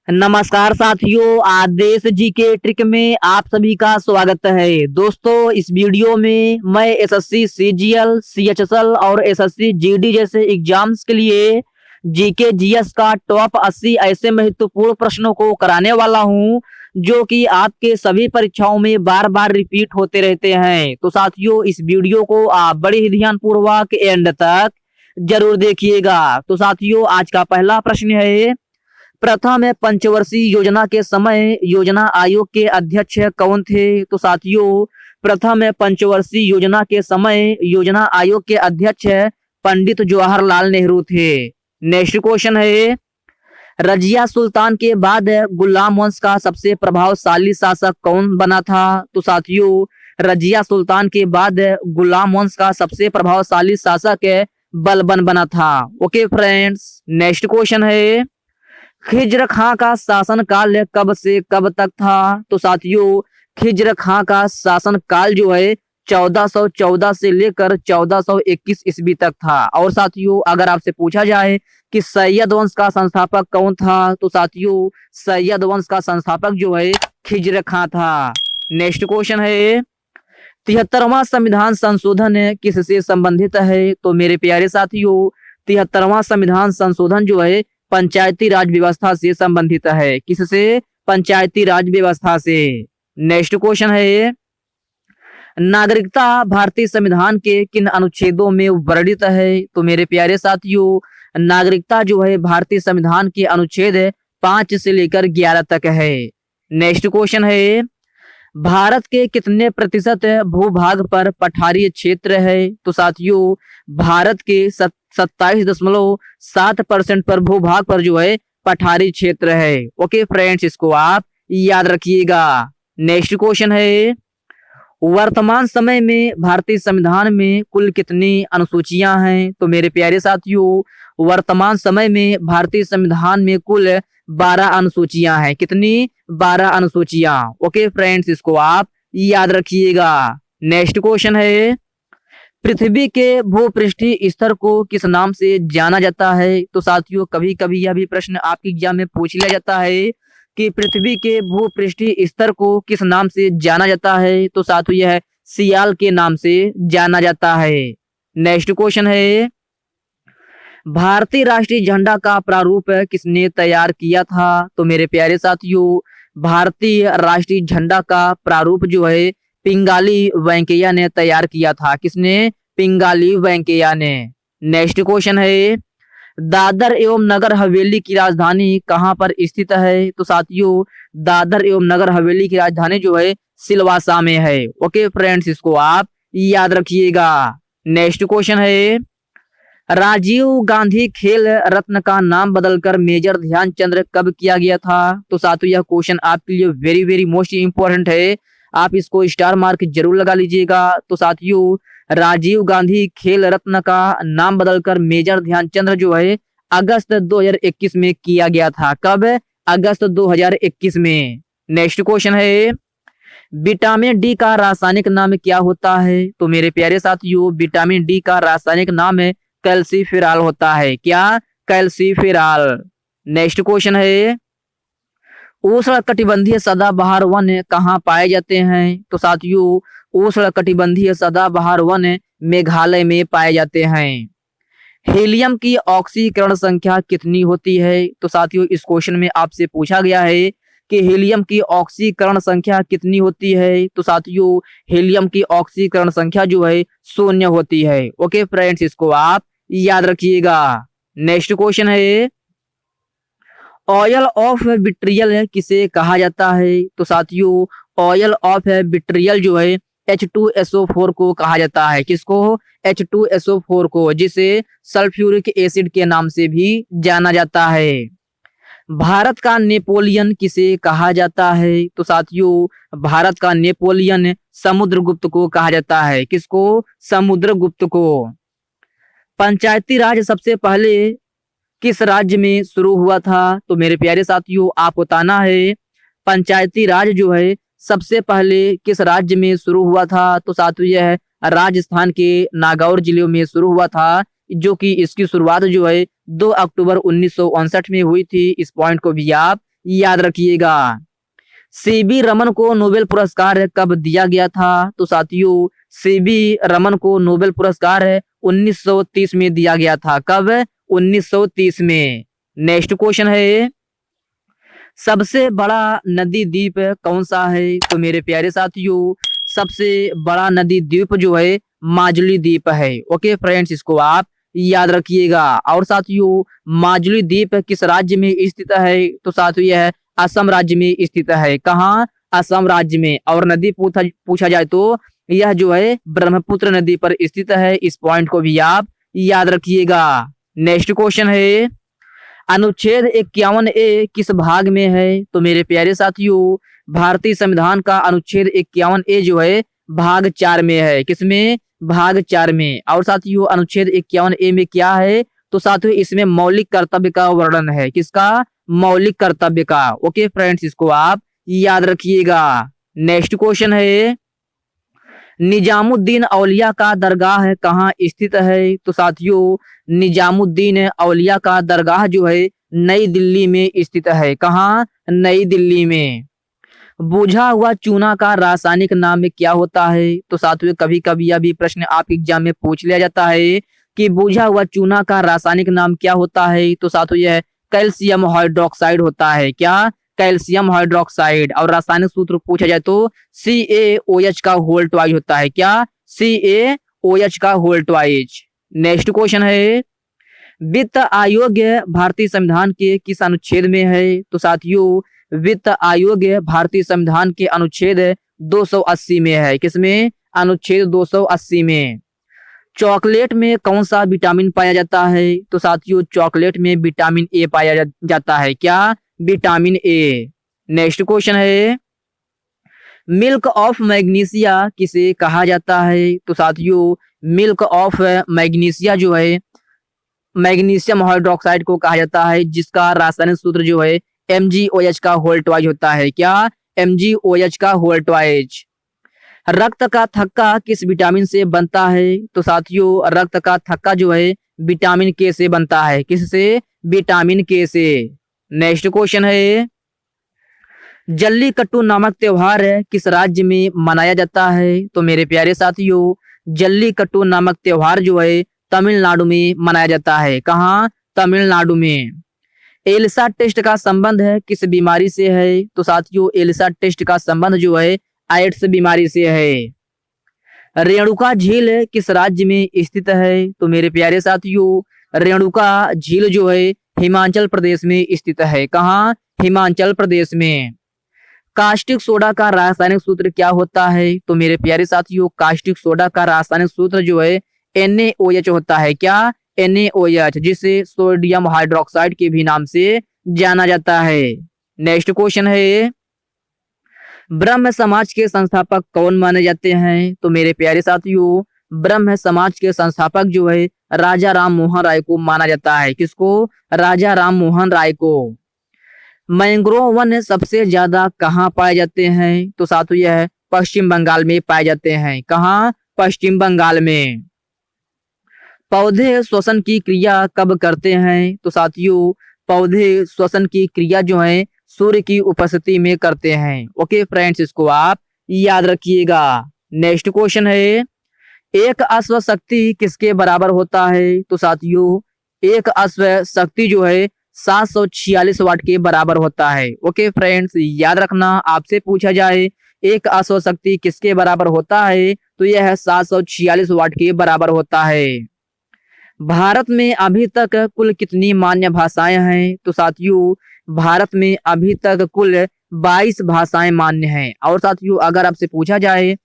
नमस्कार साथियों, आदेश जी के ट्रिक में आप सभी का स्वागत है। दोस्तों, इस वीडियो में मैं एसएससी सीजीएल, सीएचएसएल और एसएससी जीडी जैसे एग्जाम्स के लिए जीके जीएस का टॉप 80 ऐसे महत्वपूर्ण प्रश्नों को कराने वाला हूं जो कि आपके सभी परीक्षाओं में बार बार रिपीट होते रहते हैं। तो साथियों, इस वीडियो को आप बड़े ही ध्यानपूर्वक एंड तक जरूर देखिएगा। तो साथियों, आज का पहला प्रश्न है, प्रथम पंचवर्षीय योजना के समय योजना आयोग के अध्यक्ष कौन थे? तो साथियों, प्रथम पंचवर्षीय योजना के समय योजना आयोग के अध्यक्ष पंडित जवाहरलाल नेहरू थे। नेक्स्ट क्वेश्चन है, रजिया सुल्तान के बाद गुलाम वंश का सबसे प्रभावशाली शासक कौन बना था? तो साथियों, रजिया सुल्तान के बाद गुलाम वंश का सबसे प्रभावशाली शासक बलबन बना था। ओके फ्रेंड्स, नेक्स्ट क्वेश्चन है, खिज्र खां का शासन काल कब से कब तक था? तो साथियों, खिज्र खां का शासन काल जो है 1414 से लेकर 1421 ईस्वी तक था। और साथियों, अगर आपसे पूछा जाए कि सैयद वंश का संस्थापक कौन था? तो साथियों, सैयद वंश का संस्थापक जो है खिज्र खां था। नेक्स्ट क्वेश्चन है, 73वां संविधान संशोधन किससे संबंधित है? तो मेरे प्यारे साथियों, 73वां संविधान संशोधन जो है पंचायती राज व्यवस्था से संबंधित है। किससे? पंचायती राज व्यवस्था से। नेक्स्ट क्वेश्चन है, नागरिकता भारतीय संविधान के किन अनुच्छेदों में वर्णित है? तो मेरे प्यारे साथियों, नागरिकता जो है भारतीय संविधान के अनुच्छेद 5 से लेकर 11 तक है। नेक्स्ट क्वेश्चन है, भारत के कितने प्रतिशत भूभाग पर पठारी क्षेत्र है? तो साथियों, भारत के 27.7% पर भूभाग पर जो है पठारी क्षेत्र है। ओके फ्रेंड्स, इसको आप याद रखिएगा। नेक्स्ट क्वेश्चन है, वर्तमान समय में भारतीय संविधान में कुल कितनी अनुसूचियां हैं? तो मेरे प्यारे साथियों, वर्तमान समय में भारतीय संविधान में कुल 12 अनुसूचियां हैं। कितनी? 12 अनुसूचियां। ओके फ्रेंड्स, इसको आप याद रखिएगा। नेक्स्ट क्वेश्चन है, पृथ्वी के भूपृष्ठीय स्तर को किस नाम से जाना जाता है? तो साथियों, कभी कभी यह भी प्रश्न आपके एग्जाम में पूछ लिया जाता है कि पृथ्वी के भूपृष्ठीय स्तर को किस नाम से जाना जाता है? तो साथियों, यह सियाल के नाम से जाना जाता है। नेक्स्ट क्वेश्चन है, भारतीय राष्ट्रीय झंडा का प्रारूप किसने तैयार किया था? तो मेरे प्यारे साथियों, भारतीय राष्ट्रीय झंडा का प्रारूप जो है पिंगाली वेंकैया ने तैयार किया था। किसने? पिंगाली वेंकैया ने। नेक्स्ट क्वेश्चन है, दादर एवं नगर हवेली की राजधानी कहां पर स्थित है? तो साथियों, दादर एवं नगर हवेली की राजधानी जो है सिलवासा में है। ओके फ्रेंड्स, इसको आप याद रखिएगा। नेक्स्ट क्वेश्चन है, राजीव गांधी खेल रत्न का नाम बदलकर मेजर ध्यानचंद कब किया गया था? तो साथियों, यह क्वेश्चन आपके लिए वेरी वेरी मोस्ट इंपॉर्टेंट है। आप इसको स्टार मार्क जरूर लगा लीजिएगा। तो साथियों, राजीव गांधी खेल रत्न का नाम बदलकर मेजर ध्यानचंद जो है अगस्त 2021 में किया गया था। कब? अगस्त 2021 में। नेक्स्ट क्वेश्चन है, विटामिन डी का रासायनिक नाम क्या होता है? तो मेरे प्यारे साथियों, विटामिन डी का रासायनिक नाम है कैल्सीफेरॉल होता है। क्या? कैल्सीफेरॉल। नेक्स्ट क्वेश्चन है, उष्ण कटिबंधीय सदाबहार वन कहाँ पाए जाते हैं? तो साथियों, उष्ण कटिबंधीय सदाबहार वन मेघालय में पाए जाते हैं। हीलियम की ऑक्सीकरण संख्या कितनी होती है? तो साथियों, इस क्वेश्चन में आपसे पूछा गया है कि हीलियम की ऑक्सीकरण संख्या कितनी होती है? तो साथियों, हीलियम की ऑक्सीकरण संख्या जो है 0 होती है। ओके फ्रेंड्स, इसको आप याद रखिएगा। नेक्स्ट क्वेश्चन है, ऑयल ऑफ विट्रियल किसे कहा जाता है? तो साथियों, ऑयल ऑफ विट्रियल जो है H2SO4 को कहा जाता है। किसको? H2SO4 को, जिसे सल्फ्यूरिक एसिड के नाम से भी जाना जाता है। भारत का नेपोलियन किसे कहा जाता है? तो साथियों, भारत का नेपोलियन समुद्रगुप्त को कहा जाता है। किसको? समुद्रगुप्त को। पंचायती राज सबसे पहले किस राज्य में शुरू हुआ था? तो मेरे प्यारे साथियों, आप बताना है पंचायती राज जो है सबसे पहले किस राज्य में शुरू हुआ था? तो साथियों, यह राजस्थान के नागौर जिले में शुरू हुआ था, जो कि इसकी शुरुआत जो है 2 अक्टूबर 1959 में हुई थी। इस पॉइंट को भी आप याद रखिएगा। सीबी रमन को नोबेल पुरस्कार कब दिया गया था? तो साथियों सीबी रमन को नोबेल पुरस्कार 1930 में दिया गया था। कब? 1930 में। नेक्स्ट क्वेश्चन है, सबसे बड़ा नदी द्वीप कौन सा है? तो मेरे प्यारे साथियों सबसे बड़ा नदी द्वीप जो है माजुली द्वीप है। ओके फ्रेंड्स, इसको आप याद रखिएगा। और साथियों माजुली द्वीप किस राज्य में स्थित है? तो साथियों यह असम राज्य में स्थित है। कहाँ? असम राज्य में। और नदी पूछा जाए तो यह जो है ब्रह्मपुत्र नदी पर स्थित है। इस पॉइंट को भी आप याद रखिएगा। नेक्स्ट क्वेश्चन है, अनुच्छेद 51A किस भाग में है? तो मेरे प्यारे साथियों भारतीय संविधान का अनुच्छेद 51A जो है भाग 4 में है। किसमें? भाग 4 में। और साथियों अनुच्छेद 51A में क्या है? तो साथियों इसमें मौलिक कर्तव्य का वर्णन है। किसका? मौलिक कर्तव्य का। ओके फ्रेंड्स, इसको आप याद रखिएगा। नेक्स्ट क्वेश्चन है, निजामुद्दीन औलिया का दरगाह कहाँ स्थित है? तो साथियों निजामुद्दीन औलिया का दरगाह जो है नई दिल्ली में स्थित है। कहाँ? नई दिल्ली में। बुझा हुआ चूना का रासायनिक नाम क्या होता है? तो साथियों कभी कभी यह भी प्रश्न आप एग्जाम में पूछ लिया जाता है कि बुझा हुआ चूना का रासायनिक नाम क्या होता है? तो साथियों यह कैल्शियम हाइड्रोक्साइड होता है। क्या? Calcium hydroxide. और रासायनिक सूत्र पूछा जाए तो CaOH का होल ट्वाइज होता है। क्या? CaOH का होल ट्वाइज। नेक्स्ट क्वेश्चन है, वित्त आयोग भारतीय संविधान के किस अनुच्छेद में है? तो साथियों वित्त आयोग भारतीय संविधान के अनुच्छेद 280 में है। किसमें? अनुच्छेद 280 में। चॉकलेट में कौन सा विटामिन पाया जाता है? तो साथियों चॉकलेट में विटामिन ए पाया जाता है। क्या? Vitamin A. नेक्स्ट क्वेश्चन है, मिल्क ऑफ मैग्नीशिया किसे कहा जाता है? तो साथियों मिल्क ऑफ मैग्नीशिया जो है मैग्नीशियम हाइड्रोक्साइड को कहा जाता है, जिसका रासायनिक सूत्र जो है MgOH का होल ट्वाइज होता है। क्या? MgOH का होल ट्वाइज। रक्त का थक्का किस विटामिन से बनता है? तो साथियों रक्त का थक्का जो है विटामिन के से बनता है। किससे? विटामिन के से। नेक्स्ट क्वेश्चन है, जल्लीकट्टू नामक त्योहार किस राज्य में मनाया जाता है? तो मेरे प्यारे साथियों जल्लीकट्टू नामक त्योहार जो है तमिलनाडु में मनाया जाता है। कहाँ? तमिलनाडु में। एलिसा टेस्ट का संबंध किस बीमारी से है? तो साथियों एलिसा टेस्ट का संबंध जो है एड्स बीमारी से है। रेणुका झील किस राज्य में स्थित है? तो मेरे प्यारे साथियों रेणुका झील जो है हिमाचल प्रदेश में स्थित है। कहाँ? हिमाचल प्रदेश में। कास्टिक सोडा का रासायनिक सूत्र क्या होता है? तो मेरे प्यारे साथियों कास्टिक सोडा का रासायनिक सूत्र जो है NaOH होता है। क्या? NaOH, जिसे सोडियम हाइड्रोक्साइड के भी नाम से जाना जाता है। नेक्स्ट क्वेश्चन है, ब्रह्म समाज के संस्थापक कौन माने जाते हैं? तो मेरे प्यारे साथियों ब्रह्म समाज के संस्थापक जो है राजा राम मोहन राय को माना जाता है। किसको? राजा राम मोहन राय को। मैंग्रोव वन सबसे ज्यादा कहाँ पाए जाते हैं? तो साथियों यह पश्चिम बंगाल में पाए जाते हैं। कहाँ? पश्चिम बंगाल में। पौधे श्वसन की क्रिया कब करते हैं? तो साथियों पौधे श्वसन की क्रिया जो है सूर्य की उपस्थिति में करते हैं। ओके फ्रेंड्स, इसको आप याद रखिएगा। नेक्स्ट क्वेश्चन है, एक अश्व शक्ति किसके बराबर होता है? तो साथियों एक अश्व शक्ति जो है 746 वाट के बराबर होता है। ओके फ्रेंड्स, याद रखना आपसे पूछा जाए एक अश्व शक्ति किसके बराबर होता है तो यह 746 वाट के बराबर होता है। भारत में अभी तक कुल कितनी मान्य भाषाएं हैं? तो साथियों भारत में अभी तक कुल 22 भाषाएं मान्य हैं। और साथियों अगर आपसे पूछा जाए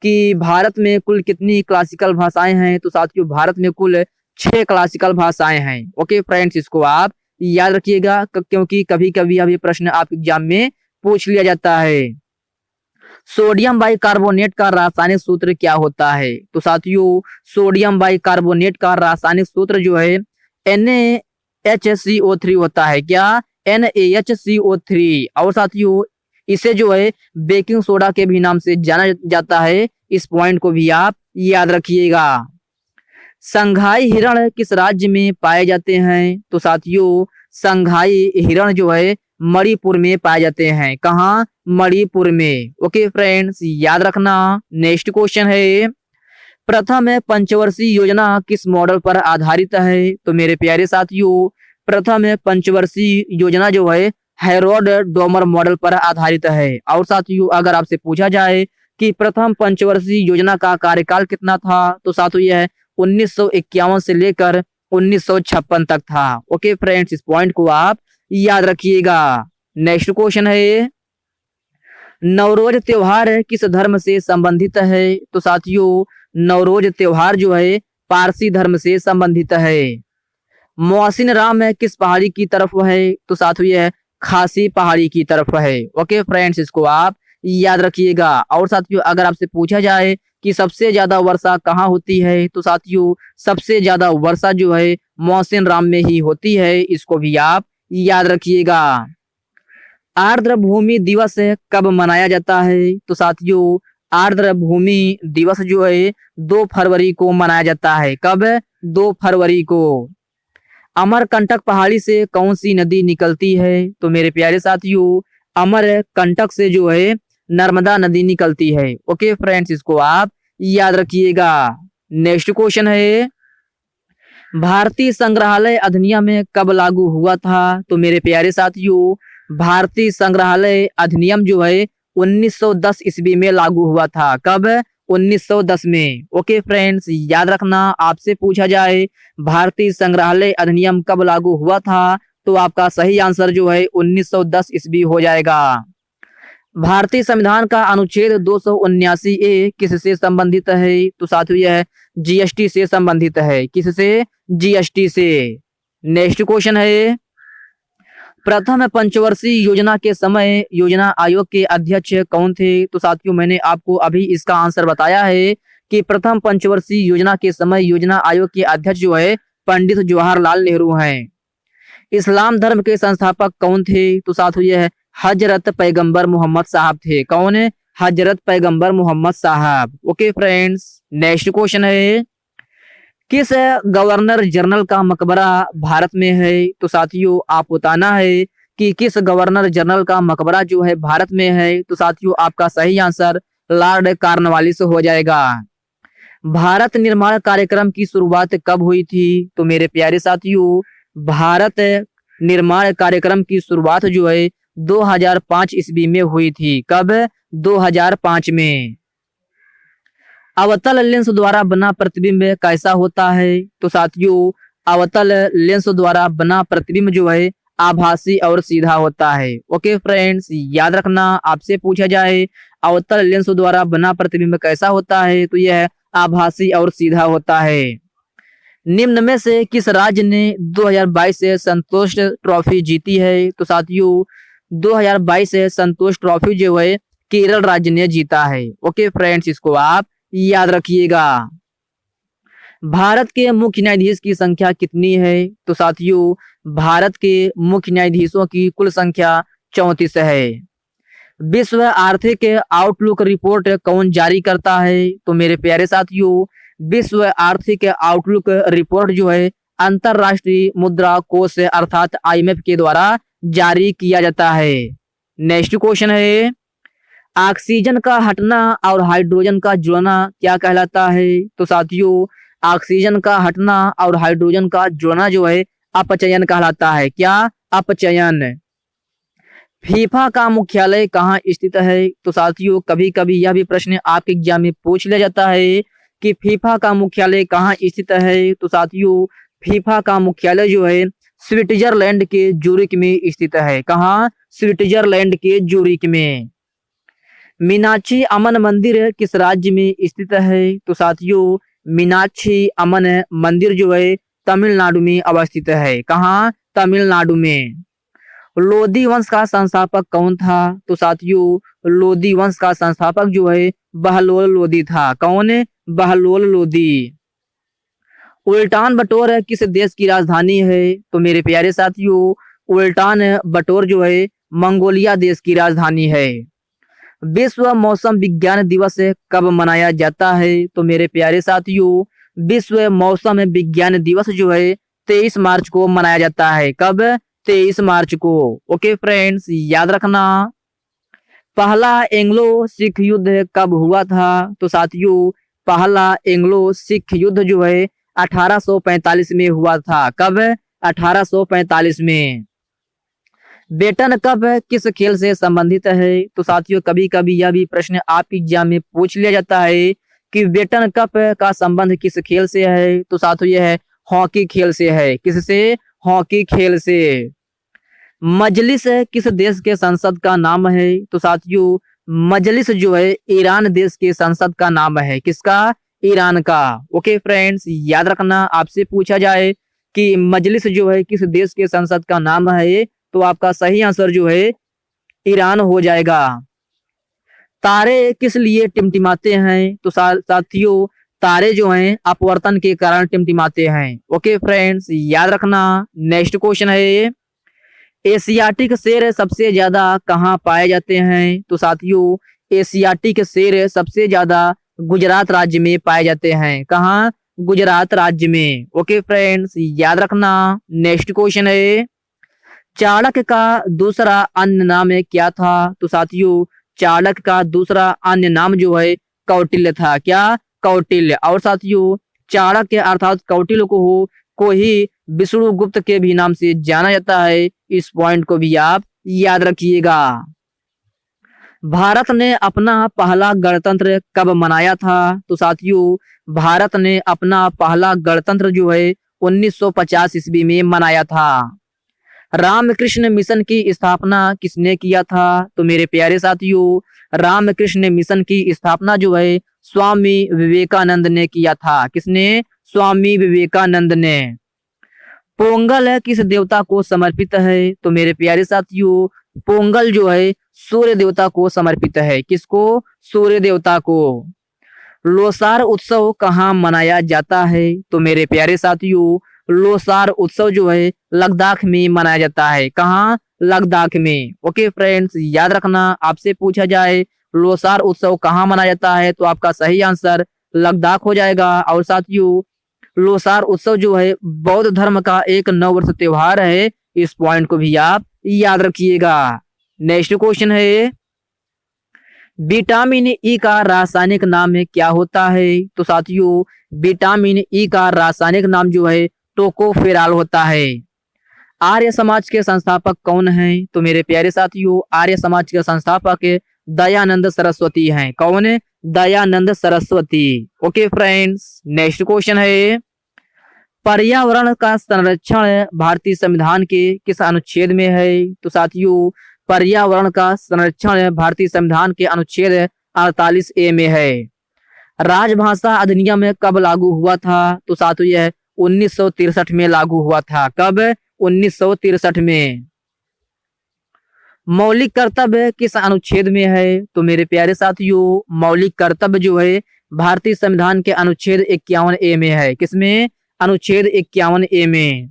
कि भारत में कुल कितनी क्लासिकल भाषाएं हैं तो साथियों भारत में कुल 6 क्लासिकल भाषाएं हैं। ओके फ्रेंड्स, इसको आप याद रखिएगा क्योंकि कभी कभी अब ये प्रश्न आप एग्जाम में पूछ लिया जाता है। सोडियम बाइकार्बोनेट का रासायनिक सूत्र क्या होता है? तो साथियों सोडियम बाइकार्बोनेट का रासायनिक सूत्र जो है NaHCO3 होता है। क्या? NaHCO3। और साथियों इसे जो है बेकिंग सोडा के भी नाम से जाना जाता है। इस पॉइंट को भी आप याद रखिएगा। संघाई हिरण किस राज्य में पाए जाते हैं? तो साथियों संघाई हिरण जो है मणिपुर में पाए जाते हैं। कहाँ? मणिपुर में। ओके फ्रेंड्स, याद रखना। नेक्स्ट क्वेश्चन है, प्रथम पंचवर्षीय योजना किस मॉडल पर आधारित है? तो मेरे प्यारे साथियों, प्रथम पंचवर्षीय योजना जो है हैरोल्ड डोमर मॉडल पर आधारित है। और साथियों, अगर आपसे पूछा जाए कि प्रथम पंचवर्षीय योजना का कार्यकाल कितना था, तो साथियों यह 1951 से लेकर 1956 तक था। ओके फ्रेंड्स, इस पॉइंट को आप याद रखिएगा। नेक्स्ट क्वेश्चन है, नवरोज त्योहार किस धर्म से संबंधित है? तो साथियों, नवरोज त्योहार जो है पारसी धर्म से संबंधित है। मोहसिन राम किस पहाड़ी की तरफ है? तो साथियों यह खासी पहाड़ी की तरफ है। ओके फ्रेंड्स, इसको आप याद रखिएगा। और साथियों, अगर आपसे पूछा जाए कि सबसे ज्यादा वर्षा कहाँ होती है, तो साथियों सबसे ज्यादा वर्षा जो है मोहसिन राम में ही होती है। इसको भी आप याद रखिएगा। आर्द्र भूमि दिवस कब मनाया जाता है? तो साथियों आर्द्र भूमि दिवस जो है 2 फरवरी को मनाया जाता है। कब? 2 फरवरी को। अमरकंटक पहाड़ी से कौन सी नदी निकलती है? तो मेरे प्यारे साथियों, अमरकंटक से जो है नर्मदा नदी निकलती है। ओके फ्रेंड्स, इसको आप याद रखिएगा। नेक्स्ट क्वेश्चन है, भारतीय संग्रहालय अधिनियम कब लागू हुआ था? तो मेरे प्यारे साथियों, भारतीय संग्रहालय अधिनियम जो है 1910 ईस्वी में लागू हुआ था। कब? 1910 में। ओके फ्रेंड्स, याद रखना। आपसे पूछा जाए भारतीय संग्रहालय अधिनियम कब लागू हुआ था, तो आपका सही आंसर जो है 1910 ईस्वी हो जाएगा। भारतीय संविधान का अनुच्छेद 279A किससे संबंधित है? तो साथियों यह जीएसटी से संबंधित है। किससे? जीएसटी से। नेक्स्ट क्वेश्चन है, प्रथम पंचवर्षीय योजना के समय योजना आयोग के अध्यक्ष कौन थे? तो साथियों मैंने आपको अभी इसका आंसर बताया है कि प्रथम पंचवर्षीय योजना के समय योजना आयोग के अध्यक्ष जो है पंडित जवाहरलाल नेहरू हैं। इस्लाम धर्म के संस्थापक कौन थे? तो साथियों यह हजरत पैगंबर मोहम्मद साहब थे। कौन? हजरत पैगंबर मोहम्मद साहब। ओके फ्रेंड्स, नेक्स्ट क्वेश्चन है, किस गवर्नर जनरल का मकबरा भारत में है? तो साथियों आप बताना है कि किस गवर्नर जनरल का मकबरा जो है भारत में है। तो साथियों आपका सही आंसर लॉर्ड कॉर्नवालिस हो जाएगा। भारत निर्माण कार्यक्रम की शुरुआत कब हुई थी? तो मेरे प्यारे साथियों, भारत निर्माण कार्यक्रम की शुरुआत जो है 2005 ईस्वी में हुई थी। कब? 2005 में। अवतल लेंस द्वारा बना प्रतिबिंब कैसा होता है? तो साथियों अवतल लेंस द्वारा बना प्रतिबिंब जो है आभासी और सीधा होता है। ओके फ्रेंड्स, याद रखना। आपसे पूछा जाए अवतल लेंस द्वारा बना प्रतिबिंब कैसा होता है, तो यह आभासी और सीधा होता है। निम्न में से किस राज्य ने 2022 से संतोष ट्रॉफी जीती है? तो साथियों 2022 से संतोष ट्रॉफी जो है केरल राज्य ने जीता है। ओके फ्रेंड्स, इसको आप याद रखिएगा। भारत के मुख्य न्यायाधीश की संख्या कितनी है? तो साथियों भारत के मुख्य न्यायाधीशों की कुल संख्या 34 है। विश्व आर्थिक आउटलुक रिपोर्ट कौन जारी करता है? तो मेरे प्यारे साथियों विश्व आर्थिक आउटलुक रिपोर्ट जो है अंतरराष्ट्रीय मुद्रा कोष अर्थात IMF के द्वारा जारी किया जाता है। नेक्स्ट क्वेश्चन है, ऑक्सीजन का हटना और हाइड्रोजन का जुड़ना क्या कहलाता है? तो साथियों ऑक्सीजन का हटना और हाइड्रोजन का जुड़ना जो है अपचयन कहलाता है। क्या? अपचयन। फीफा का मुख्यालय कहाँ स्थित है? तो साथियों कभी कभी यह भी प्रश्न आपके एग्जाम में पूछ लिया जाता है कि फीफा का मुख्यालय कहाँ स्थित है। तो साथियों फीफा का मुख्यालय जो है स्विट्जरलैंड के जूरिक में स्थित है। कहाँ? स्विट्जरलैंड के जूरिक में। मीनाक्षी अमन मंदिर किस राज्य में स्थित है? तो साथियों मीनाक्षी अमन मंदिर जो है तमिलनाडु में अवस्थित है। कहाँ? तमिलनाडु में। लोधी वंश का संस्थापक कौन था? तो साथियों लोधी वंश का संस्थापक जो है बहलोल लोधी था। कौन? बहलोल लोधी। उल्टान बटोर किस देश की राजधानी है? तो मेरे प्यारे साथियों उल्टान बटोर जो है मंगोलिया देश की राजधानी है। विश्व मौसम विज्ञान दिवस कब मनाया जाता है? तो मेरे प्यारे साथियों विश्व मौसम विज्ञान दिवस जो है 23 मार्च को मनाया जाता है। कब? 23 मार्च को। ओके फ्रेंड्स, याद रखना। पहला एंग्लो सिख युद्ध कब हुआ था? तो साथियों पहला एंग्लो सिख युद्ध जो है 1845 में हुआ था। कब? 1845 में। बेटन कप किस खेल से संबंधित है? तो साथियों कभी कभी यह भी प्रश्न आपकी एग्जाम में पूछ लिया जाता है कि बेटन कप का संबंध किस खेल से है? तो साथियों यह है हॉकी खेल से है। किससे? हॉकी खेल से। मजलिस किस देश के संसद का नाम है? तो साथियों मजलिस जो है ईरान देश के संसद का नाम है। किसका? ईरान का। ओके फ्रेंड्स, याद रखना आपसे पूछा जाए कि मजलिस जो है किस देश के संसद का नाम है, तो आपका सही आंसर जो है ईरान हो जाएगा। तारे किस लिए टिमटिमाते हैं? तो साथियों तारे जो हैं अपवर्तन के कारण टिमटिमाते हैं। ओके फ्रेंड्स, याद रखना। नेक्स्ट क्वेश्चन है एशियाटिक शेर सबसे ज्यादा कहाँ पाए जाते हैं? तो साथियों एशियाटिक शेर सबसे ज्यादा गुजरात राज्य में पाए जाते हैं। कहाँ? गुजरात राज्य में। ओके फ्रेंड्स, याद रखना। नेक्स्ट क्वेश्चन है चाणक्य का दूसरा अन्य नाम क्या था? तो साथियों चाणक्य का दूसरा अन्य नाम जो है कौटिल्य था। क्या? कौटिल्य। और साथियों चाणक्य अर्थात कौटिल्य को ही विष्णुगुप्त के भी नाम से जाना जाता है। इस पॉइंट को भी आप याद रखिएगा। भारत ने अपना पहला गणतंत्र कब मनाया था? तो साथियों भारत ने अपना पहला गणतंत्र जो है 1950 ईस्वी में मनाया था। रामकृष्ण मिशन की स्थापना किसने किया था? तो मेरे प्यारे साथियों रामकृष्ण मिशन की स्थापना जो है स्वामी विवेकानंद ने किया था। किसने? स्वामी विवेकानंद ने। पोंगल किस देवता को समर्पित है? तो मेरे प्यारे साथियों पोंगल जो है सूर्य देवता को समर्पित है। किसको? सूर्य देवता को। लोसार उत्सव कहाँ मनाया जाता है? तो मेरे प्यारे साथियों लोसार उत्सव जो है लद्दाख में मनाया जाता है। कहाँ? लद्दाख में। ओके फ्रेंड्स, याद रखना आपसे पूछा जाए लोसार उत्सव कहाँ मनाया जाता है, तो आपका सही आंसर लद्दाख हो जाएगा। और साथियों लोसार उत्सव जो है बौद्ध धर्म का एक नववर्ष त्योहार है। इस पॉइंट को भी आप याद रखिएगा। नेक्स्ट क्वेश्चन है विटामिन ई का रासायनिक नाम क्या होता है? तो साथियों विटामिन ई का रासायनिक नाम जो है टोकोफेरॉल होता है। आर्य समाज के संस्थापक कौन हैं? तो मेरे प्यारे साथियों आर्य समाज के संस्थापक दयानंद सरस्वती हैं। कौन है? Dayanand Saraswati. Okay friends, next question है पर्यावरण का संरक्षण भारतीय संविधान के किस अनुच्छेद में है? तो साथियों पर्यावरण का संरक्षण भारतीय संविधान के अनुच्छेद 48A में है। राजभाषा अधिनियम कब लागू हुआ था? तो साथियों यह 1963 में लागू हुआ था। कब? 1963 में। मौलिक कर्तव्य किस अनुच्छेद में है? तो मेरे प्यारे साथियों मौलिक कर्तव्य जो है भारतीय संविधान के अनुच्छेद 51A में है। किसमें? अनुच्छेद 51A में।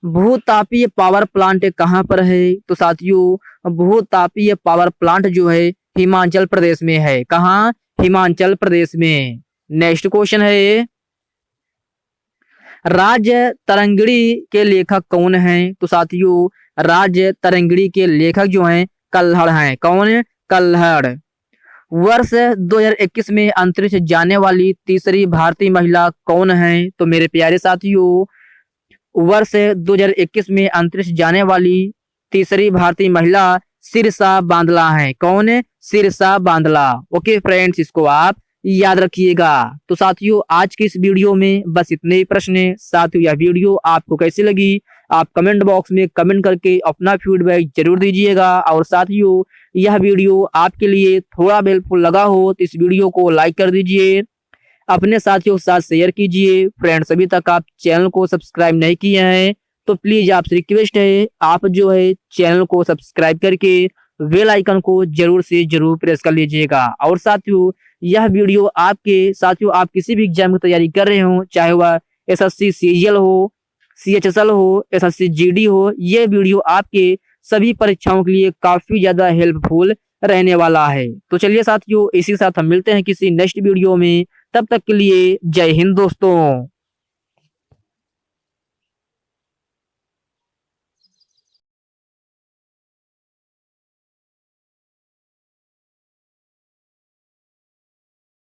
भूतापीय पावर प्लांट कहाँ पर है? तो साथियों भूतापीय पावर प्लांट जो है हिमाचल प्रदेश में है। कहाँ? हिमाचल प्रदेश में। नेक्स्ट क्वेश्चन है राज्य तरंगिणी के लेखक कौन हैं? तो साथियों राज्य तरंगिणी के लेखक जो हैं कल्हड़ हैं। कौन? कल्हड़। वर्ष 2021 में अंतरिक्ष जाने वाली तीसरी भारतीय महिला कौन है? तो मेरे प्यारे साथियों वर्ष 2021 में अंतरिक्ष जाने वाली तीसरी भारतीय महिला सिरसा बांदला है। कौन है? सिरसा बांदला। ओके फ्रेंड्स, इसको आप याद रखिएगा। तो साथियों आज की इस वीडियो में बस इतने ही प्रश्न हैं। साथियों यह वीडियो आपको कैसी लगी आप कमेंट बॉक्स में कमेंट करके अपना फीडबैक जरूर दीजिएगा। और साथियों यह वीडियो आपके लिए थोड़ा हेल्पफुल लगा हो तो इस वीडियो को लाइक कर दीजिए, अपने साथियों के साथ शेयर कीजिए। फ्रेंड्स अभी तक आप चैनल को सब्सक्राइब नहीं किए हैं तो प्लीज आपसे रिक्वेस्ट है आप जो है चैनल को सब्सक्राइब करके बेल आइकन को जरूर से जरूर प्रेस कर लीजिएगा। और साथियों यह वीडियो आपके साथियों आप किसी भी एग्जाम की तैयारी कर रहे हो, चाहे वह एसएससी सीजीएल हो, सीएचएसएल हो, एसएससी जीडी हो, ये वीडियो आपके सभी परीक्षाओं के लिए काफी ज्यादा हेल्पफुल रहने वाला है। तो चलिए साथियों इसी साथ हम मिलते हैं किसी नेक्स्ट वीडियो में। तब तक के लिए जय हिंद दोस्तों।